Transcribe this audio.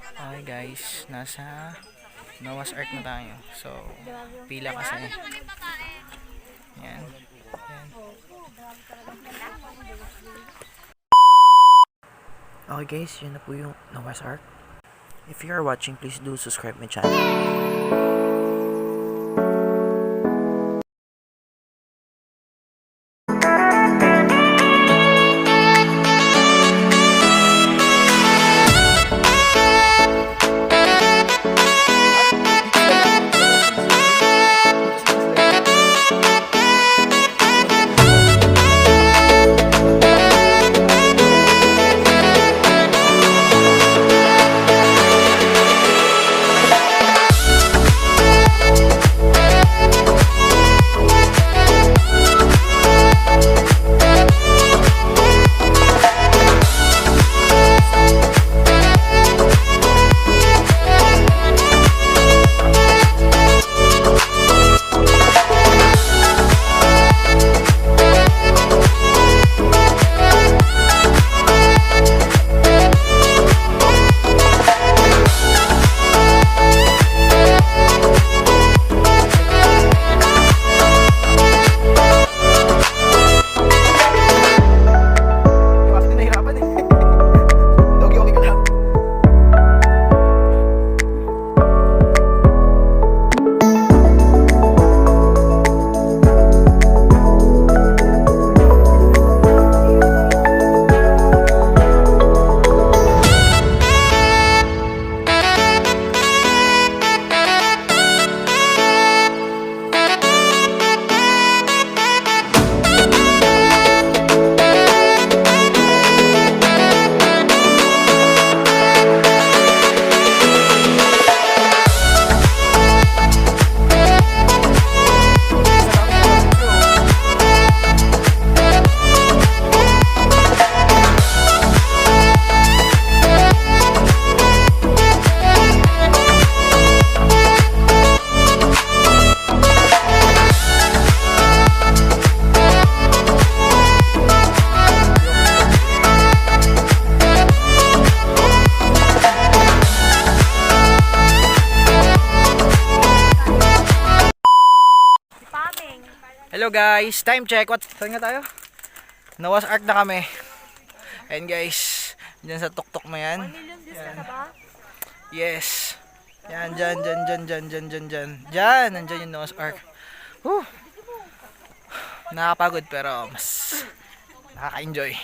Okay guys, nasa Noah's Ark na tayo. So, pila kasi. Yan. Yan. Okay guys, yun na po yung Noah's Ark. If you are watching, please do subscribe my channel. Hello guys, time check. Saan nga tayo? Noah's Ark na kami. And guys, dyan sa tuktok mo yan. 1 million views ka na ba? Yes. Yan, dyan. Dyan, nandyan yung Noah's Ark. Nakakapagod pero mas nakaka-enjoy.